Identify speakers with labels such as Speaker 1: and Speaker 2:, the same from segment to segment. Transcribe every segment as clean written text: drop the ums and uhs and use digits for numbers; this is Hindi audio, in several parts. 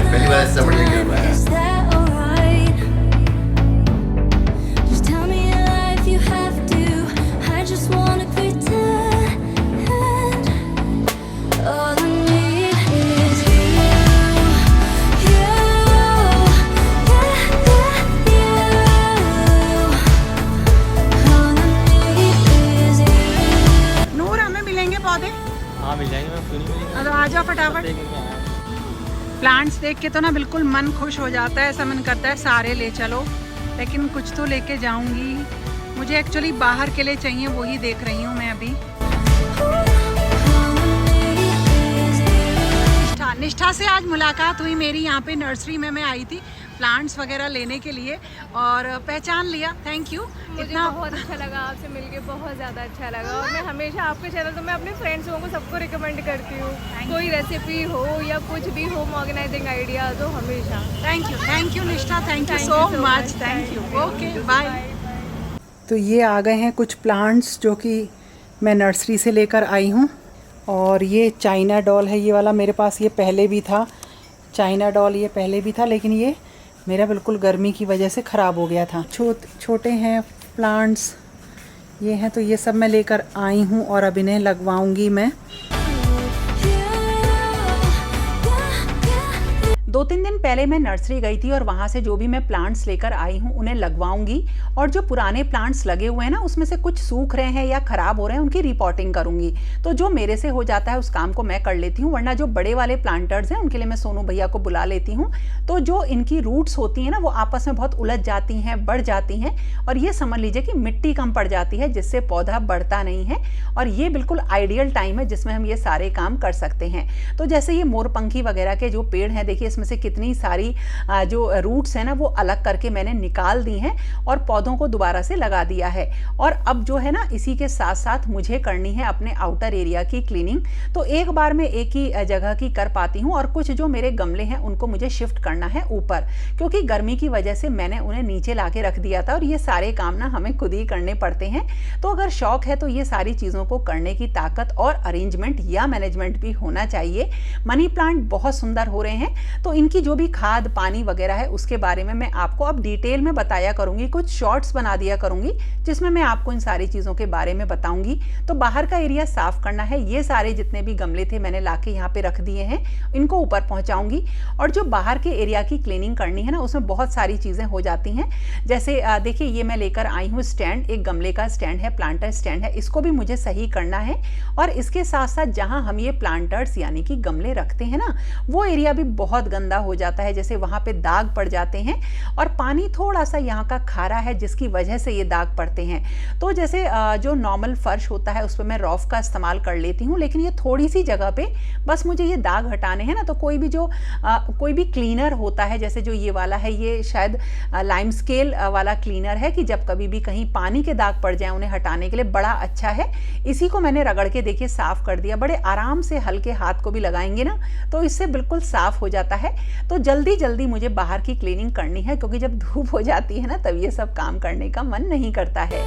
Speaker 1: पहली बार ऐसा बढ़िया खेल रहा है।
Speaker 2: हाँ मिल जाएंगे मैम, क्यों नहीं मिलेंगे।
Speaker 3: तो आ जाओ फटाफट। प्लांट्स देख के तो ना बिल्कुल मन खुश हो जाता है, ऐसा मन करता है सारे ले चलो, लेकिन कुछ तो लेके जाऊंगी। मुझे एक्चुअली बाहर के लिए चाहिए, वही देख रही हूँ मैं अभी। निष्ठा से आज मुलाकात हुई मेरी, यहाँ पे नर्सरी में मैं आई थी प्लांट्स वगैरह लेने के लिए और पहचान लिया। Thank you.
Speaker 4: इतना बहुत अच्छा लगा आपसे मिलके, बहुत ज़्यादा अच्छा लगा। और मैं हमेशा आपके चैनल तो मैं अपने फ्रेंड्स को सबको रिकमेंड करती हूँ, कोई रेसिपी हो या कुछ भी होम ऑर्गेनाइजिंग आइडिया तो हमेशा।
Speaker 3: Thank you Nishtha, thank you so much, thank you. Okay bye. तो ये आ गए हैं कुछ प्लांट्स जो कि मैं नर्सरी से लेकर आई हूँ। और ये चाइना डॉल है, ये वाला मेरे पास ये पहले भी था, चाइना डॉल ये पहले भी था, लेकिन ये मेरा बिल्कुल गर्मी की वजह से ख़राब हो गया था। छोटे हैं प्लांट्स ये हैं, तो ये सब मैं लेकर आई हूँ और अब इन्हें लगवाऊंगी मैं। 2-3 दिन पहले मैं नर्सरी गई थी और वहाँ से जो भी मैं प्लांट्स लेकर आई हूँ उन्हें लगवाऊंगी। और जो पुराने प्लांट्स लगे हुए हैं ना, उसमें से कुछ सूख रहे हैं या ख़राब हो रहे हैं, उनकी रिपोर्टिंग करूँगी। तो जो मेरे से हो जाता है उस काम को मैं कर लेती हूँ, वरना जो बड़े वाले प्लांटर्स हैं उनके लिए मैं सोनू भैया को बुला लेती हूँ। तो जो इनकी रूट्स होती हैं ना, वो आपस में बहुत उलझ जाती हैं, बढ़ जाती हैं, और ये समझ लीजिए कि मिट्टी कम पड़ जाती है, जिससे पौधा बढ़ता नहीं है। और ये बिल्कुल आइडियल टाइम है जिसमें हम ये सारे काम कर सकते हैं। तो जैसे ये मोरपंखी वगैरह के जो पेड़ हैं, देखिए इसमें से कितनी सारी जो रूट्स हैं ना, वो अलग करके मैंने निकाल दी हैं और पौधों को दोबारा से लगा दिया है। और अब जो है ना, इसी के साथ साथ मुझे करनी है अपने आउटर एरिया की क्लीनिंग। तो एक बार मैं एक ही जगह की कर पाती हूँ, और कुछ जो मेरे गमले हैं उनको मुझे शिफ्ट करना है ऊपर, क्योंकि गर्मी की वजह से मैंने उन्हें नीचे ला के रख दिया था। और ये सारे काम ना हमें खुद ही करने पड़ते हैं। तो अगर शौक है तो ये सारी चीज़ों को करने की ताकत और अरेंजमेंट या मैनेजमेंट भी होना चाहिए। मनी प्लांट बहुत सुंदर हो रहे हैं, तो इनकी जो भी खाद पानी वगैरह है उसके बारे में मैं आपको अब डिटेल में बताया करूंगी। कुछ शॉर्ट्स बना दिया करूंगी जिसमें मैं आपको इन सारी चीज़ों के बारे में बताऊंगी। तो बाहर का एरिया साफ करना है, ये सारे जितने भी गमले थे मैंने लाके यहाँ पे रख दिए हैं, इनको ऊपर पहुँचाऊंगी। और जो बाहर के एरिया की क्लीनिंग करनी है ना, उसमें बहुत सारी चीज़ें हो जाती हैं। जैसे देखिए ये मैं लेकर आई हूँ स्टैंड, एक गमले का स्टैंड है, प्लांटर स्टैंड है, इसको भी मुझे सही करना है। और इसके साथ साथ जहाँ हम ये प्लांटर्स यानी कि गमले रखते हैं ना, वो एरिया भी बहुत गंदा हो जाता है। जैसे वहाँ पे दाग पड़ जाते हैं, और पानी थोड़ा सा यहाँ का खारा है जिसकी वजह से ये दाग पड़ते हैं। तो जैसे जो नॉर्मल फर्श होता है उस पर मैं रॉफ का इस्तेमाल कर लेती हूँ, लेकिन ये थोड़ी सी जगह पे बस मुझे ये दाग हटाने हैं ना, तो कोई भी क्लीनर होता है, जैसे जो ये वाला है, ये शायद लाइम स्केल वाला क्लीनर है, कि जब कभी भी कहीं पानी के दाग पड़ जाए उन्हें हटाने के लिए बड़ा अच्छा है। इसी को मैंने रगड़ के देखिए साफ कर दिया, बड़े आराम से हल्के हाथ को भी लगाएंगे ना तो इससे बिल्कुल साफ हो जाता है। तो जल्दी जल्दी मुझे बाहर की क्लीनिंग करनी है, क्योंकि जब धूप हो जाती है ना तब ये सब काम करने का मन नहीं करता है।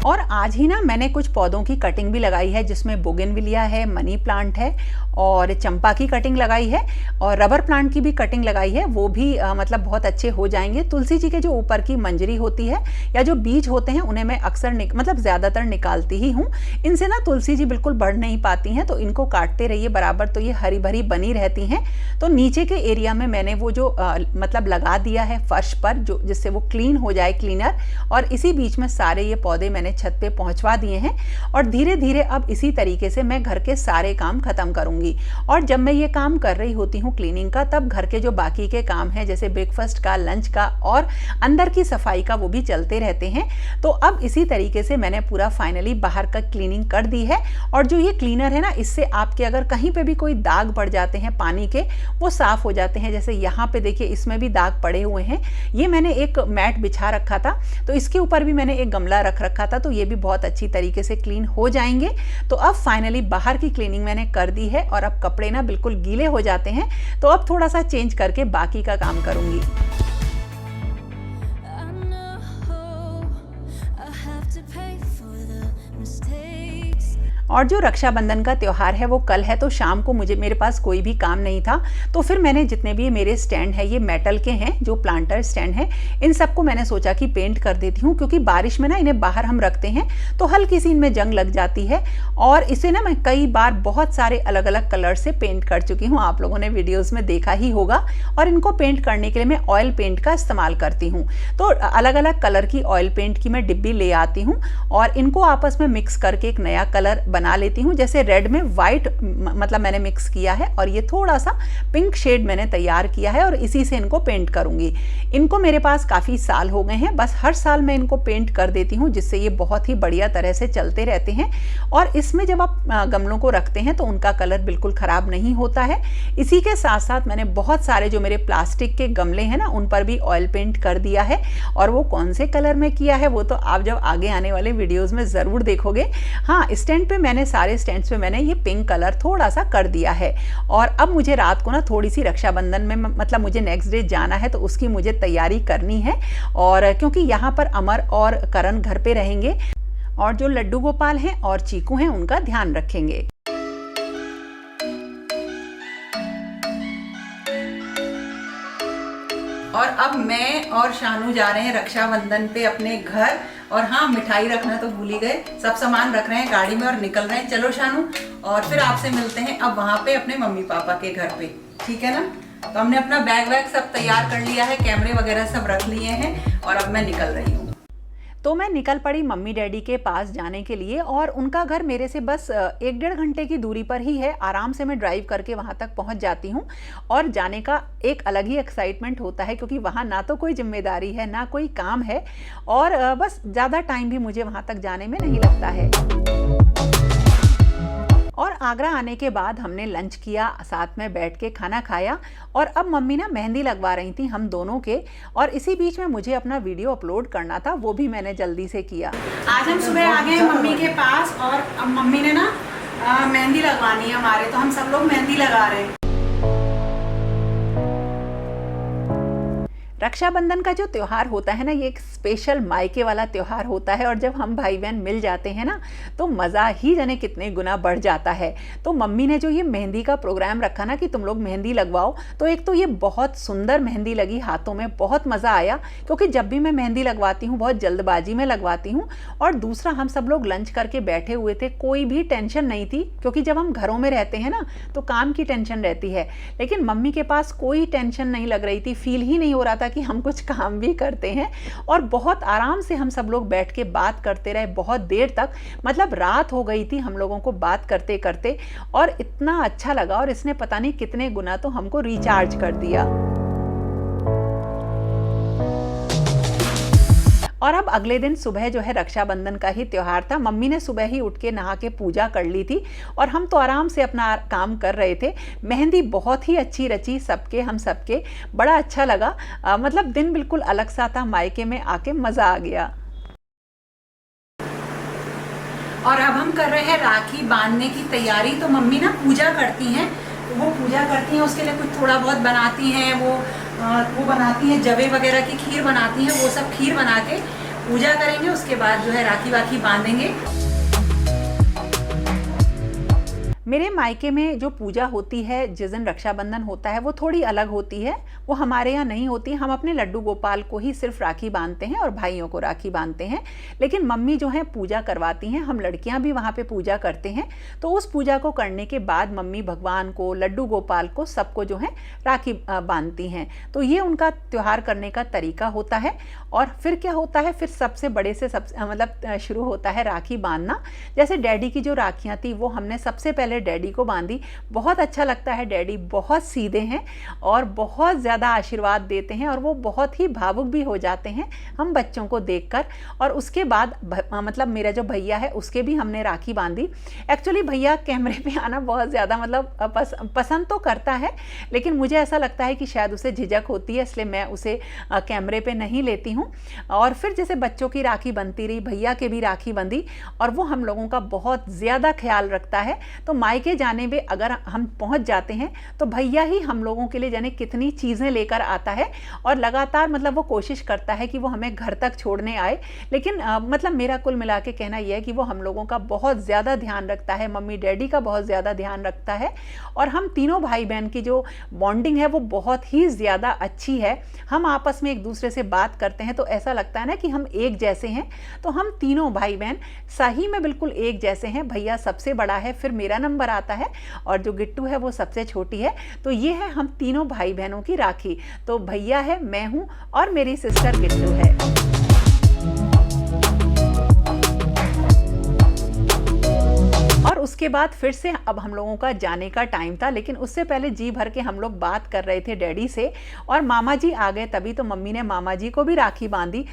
Speaker 3: और आज ही ना मैंने कुछ पौधों की कटिंग भी लगाई है, जिसमें बोगेनविलिया है, मनी प्लांट है और चंपा की कटिंग लगाई है, और रबर प्लांट की भी कटिंग लगाई है। वो भी मतलब बहुत अच्छे हो जाएंगे। तुलसी जी के जो ऊपर की मंजरी होती है या जो बीज होते हैं उन्हें मैं अक्सर मतलब ज़्यादातर निकालती ही हूँ। इनसे ना तुलसी जी बिल्कुल बढ़ नहीं पाती हैं, तो इनको काटते रहिए बराबर, तो ये हरी भरी बनी रहती हैं। तो नीचे के एरिया में मैंने वो जो मतलब लगा दिया है फर्श पर, जो जिससे वो क्लीन हो जाए क्लीनर। और इसी बीच में सारे ये पौधे मैंने छत पे पहुंचवा दिए हैं। और धीरे धीरे अब इसी तरीके से मैं घर के सारे काम खत्म करूंगी। और जब मैं ये काम कर रही होती हूँ क्लीनिंग का, तब घर के जो बाकी के काम हैं, जैसे ब्रेकफास्ट का, लंच का और अंदर की सफाई का, वो भी चलते रहते हैं। तो अब इसी तरीके से मैंने पूरा फाइनली बाहर का क्लीनिंग कर दी है। और जो ये क्लीनर है ना, इससे आपके अगर कहीं पे भी कोई दाग पड़ जाते हैं पानी के, वो साफ हो जाते हैं। जैसे यहाँ पे देखिए इसमें भी दाग पड़े हुए हैं। ये मैंने एक मैट बिछा रखा था, तो इसके ऊपर भी मैंने एक गमला रख रखा था, तो ये भी बहुत अच्छी तरीके से क्लीन हो जाएंगे। तो अब फाइनली बाहर की क्लीनिंग मैंने कर दी है, और अब कपड़े ना बिल्कुल गीले हो जाते हैं, तो अब थोड़ा सा चेंज करके बाकी का काम करूंगी। और जो रक्षाबंधन का त्यौहार है वो कल है, तो शाम को मेरे पास कोई भी काम नहीं था, तो फिर मैंने जितने भी मेरे स्टैंड है ये मेटल के हैं, जो प्लांटर स्टैंड है, इन सबको मैंने सोचा कि पेंट कर देती हूँ, क्योंकि बारिश में ना इन्हें बाहर हम रखते हैं तो हल्की सी इनमें जंग लग जाती है। और इसे ना मैं कई बार बहुत सारे अलग अलग कलर से पेंट कर चुकी हूँ, आप लोगों ने वीडियोज़ में देखा ही होगा। और इनको पेंट करने के लिए मैं ऑयल पेंट का इस्तेमाल करती हूँ, तो अलग अलग कलर की ऑयल पेंट की मैं डिब्बी ले आती हूँ और इनको आपस में मिक्स करके एक नया कलर बना लेती हूँ। जैसे रेड में वाइट मतलब मैंने मिक्स किया है और ये थोड़ा सा पिंक शेड मैंने तैयार किया है और इसी से इनको पेंट करूँगी। इनको मेरे पास काफ़ी साल हो गए हैं, बस हर साल मैं इनको पेंट कर देती हूँ, जिससे ये बहुत ही बढ़िया तरह से चलते रहते हैं। और इसमें जब आप गमलों को रखते हैं तो उनका कलर बिल्कुल ख़राब नहीं होता है। इसी के साथ साथ मैंने बहुत सारे जो मेरे प्लास्टिक के गमले हैं ना, उन पर भी ऑयल पेंट कर दिया है। और वो कौन से कलर में किया है वो तो आप जब आगे आने वाले वीडियोज़ में ज़रूर देखोगे। हाँ, स्टैंड पे मैंने सारे स्टैंड्स पे मैंने ये पिंक कलर थोड़ा सा कर दिया है। और अब मुझे रात को ना थोड़ी सी रक्षाबंधन में मतलब मुझे नेक्स्ट डे जाना है, तो उसकी मुझे तैयारी करनी है। और क्योंकि यहाँ पर अमर और करण घर पे रहेंगे और जो लड्डू गोपाल हैं और चीकू हैं उनका ध्यान रखेंगे। और अब मैं और शानू जा रहे हैं रक्षाबंधन पे अपने घर। और हाँ, मिठाई रखना तो भूल ही गए, सब सामान रख रहे हैं गाड़ी में और निकल रहे हैं। चलो शानू, और फिर आपसे मिलते हैं अब वहाँ पे अपने मम्मी पापा के घर पे, ठीक है ना। तो हमने अपना बैग वैग सब तैयार कर लिया है, कैमरे वगैरह सब रख लिए हैं और अब मैं निकल रही हूँ। तो मैं निकल पड़ी मम्मी डैडी के पास जाने के लिए, और उनका घर मेरे से बस 1-1.5 घंटे की दूरी पर ही है। आराम से मैं ड्राइव करके वहाँ तक पहुँच जाती हूँ और जाने का एक अलग ही एक्साइटमेंट होता है, क्योंकि वहाँ ना तो कोई जिम्मेदारी है ना कोई काम है, और बस ज़्यादा टाइम भी मुझे वहाँ तक जाने में नहीं लगता है। और आगरा आने के बाद हमने लंच किया, साथ में बैठ के खाना खाया, और अब मम्मी ना मेहंदी लगवा रही थी हम दोनों के। और इसी बीच में मुझे अपना वीडियो अपलोड करना था, वो भी मैंने जल्दी से किया। आज हम सुबह आ गए मम्मी के पास और अब मम्मी ने ना मेहंदी लगवानी है हमारे, तो हम सब लोग मेहंदी लगा रहे हैं। रक्षाबंधन का जो त्यौहार होता है ना, ये एक स्पेशल मायके वाला त्यौहार होता है, और जब हम भाई बहन मिल जाते हैं ना तो मज़ा ही जाने कितने गुना बढ़ जाता है। तो मम्मी ने जो ये मेहंदी का प्रोग्राम रखा ना कि तुम लोग मेहंदी लगवाओ, तो एक तो ये बहुत सुंदर मेहंदी लगी हाथों में, बहुत मज़ा आया, क्योंकि जब भी मैं मेहंदी लगवाती हूँ बहुत जल्दबाजी में लगवाती हूँ। और दूसरा, हम सब लोग लंच करके बैठे हुए थे, कोई भी टेंशन नहीं थी, क्योंकि जब हम घरों में रहते हैं ना तो काम की टेंशन रहती है, लेकिन मम्मी के पास कोई टेंशन नहीं लग रही थी, फील ही नहीं हो रहा था कि हम कुछ काम भी करते हैं। और बहुत आराम से हम सब लोग बैठ के बात करते रहे बहुत देर तक, मतलब रात हो गई थी हम लोगों को बात करते करते, और इतना अच्छा लगा। और इसने पता नहीं कितने गुना तो हमको रिचार्ज कर दिया। और अब अगले दिन सुबह जो है रक्षाबंधन का ही त्यौहार था। मम्मी ने सुबह ही उठ के नहा के पूजा कर ली थी और हम तो आराम से अपना काम कर रहे थे। मेहंदी बहुत ही अच्छी रची सबके, हम सबके बड़ा अच्छा लगा। मतलब दिन बिल्कुल अलग सा था, मायके में आके मज़ा आ गया। और अब हम कर रहे हैं राखी बांधने की तैयारी। तो मम्मी ना पूजा करती हैं, वो पूजा करती हैं, उसके लिए कुछ थोड़ा बहुत बनाती हैं। वो बनाती हैं जवे वगैरह की खीर बनाती हैं, वो सब खीर बना के पूजा करेंगे। उसके बाद जो है राखी वाखी बांधेंगे। मेरे मायके में जो पूजा होती है जिस दिन रक्षाबंधन होता है वो थोड़ी अलग होती है, वो हमारे यहाँ नहीं होती। हम अपने लड्डू गोपाल को ही सिर्फ राखी बांधते हैं और भाइयों को राखी बांधते हैं, लेकिन मम्मी जो है पूजा करवाती हैं। हम लड़कियाँ भी वहाँ पे पूजा करते हैं। तो उस पूजा को करने के बाद मम्मी भगवान को, लड्डू गोपाल को, सबको जो है राखी बांधती हैं। तो ये उनका त्यौहार करने का तरीका होता है। और फिर क्या होता है, फिर सबसे बड़े से मतलब शुरू होता है राखी बांधना। जैसे डैडी की जो राखियाँ थी वो हमने सबसे पहले डैडी को बांधी। बहुत अच्छा लगता है, डैडी बहुत सीधे हैं और बहुत ज़्यादा आशीर्वाद देते हैं, और वो बहुत ही भावुक भी हो जाते हैं हम बच्चों को देखकर। और उसके बाद मतलब मेरा जो भैया है उसके भी हमने राखी बांधी। एक्चुअली भैया कैमरे पे आना बहुत ज़्यादा मतलब पसंद तो करता है, लेकिन मुझे ऐसा लगता है कि शायद उसे झिझक होती है, इसलिए मैं उसे कैमरे पे नहीं लेती हूँ। और फिर जैसे बच्चों की राखी बनती रही, भैया के भी राखी बंधी, और वो हम लोगों का बहुत ज़्यादा ख्याल रखता है। तो मायके जाने में अगर हम पहुंच जाते हैं तो भैया ही हम लोगों के लिए जाने कितनी चीज़ें में लेकर आता है और लगातार मतलब वो कोशिश करता है कि वो हमें घर तक छोड़ने आए। लेकिन मतलब मेरा कुल मिला के कहना यह है कि वो हम लोगों का बहुत ज़्यादा ध्यान रखता है, मम्मी डैडी का बहुत ज़्यादा ध्यान रखता है और हम तीनों भाई बहन की जो बॉन्डिंग है वो बहुत ही ज़्यादा अच्छी है। हम आपस में एक दूसरे से बात करते हैं तो ऐसा लगता है ना कि हम एक जैसे हैं। तो हम तीनों भाई बहन सही में बिल्कुल एक जैसे हैं। भैया सबसे बड़ा है, फिर मेरा नंबर आता है और जो गिट्टू है वो सबसे छोटी है। तो ये है हम तीनों भाई बहनों की राखी। तो भैया है, मैं हूँ और मेरी सिस्टर गिट्टू है। और उसके बाद फिर से अब हम लोगों का जाने का टाइम था, लेकिन उससे पहले जी भर के हम लोग बात कर रहे थे डैडी से और मामा जी आ गए, तभी तो मम्मी ने मामा जी को भी राखी बांधी।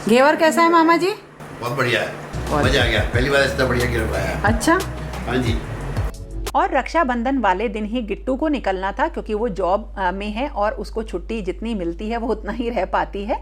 Speaker 3: घेवर कैसा है मामा जी?
Speaker 1: बहुत बढ़िया है, मजा आ गया, पहली बार इतना बढ़िया घेवर पाया।
Speaker 3: अच्छा,
Speaker 1: हाँ जी।
Speaker 3: और रक्षाबंधन वाले दिन ही गिट्टू को निकलना था क्योंकि वो जॉब में है और उसको छुट्टी जितनी मिलती है वो उतना ही रह पाती है।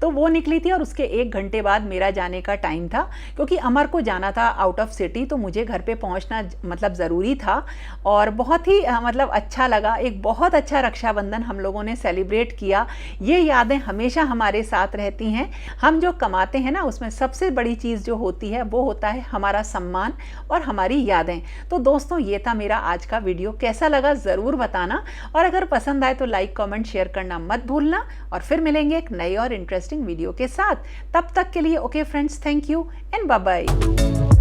Speaker 3: तो वो निकली थी और उसके 1 घंटे बाद मेरा जाने का टाइम था क्योंकि अमर को जाना था आउट ऑफ सिटी, तो मुझे घर पे पहुंचना मतलब ज़रूरी था। और बहुत ही मतलब अच्छा लगा, एक बहुत अच्छा रक्षाबंधन हम लोगों ने सेलिब्रेट किया। ये यादें हमेशा हमारे साथ रहती हैं। हम जो कमाते हैं ना उसमें सबसे बड़ी चीज़ जो होती है वो होता है हमारा सम्मान और हमारी यादें। तो दोस्तों ये था मेरा आज का वीडियो, कैसा लगा ज़रूर बताना और अगर पसंद आए तो लाइक कमेंट शेयर करना मत भूलना। और फिर मिलेंगे एक नई और इंटरेस्टिंग वीडियो के साथ। तब तक के लिए okay friends, thank you and bye bye.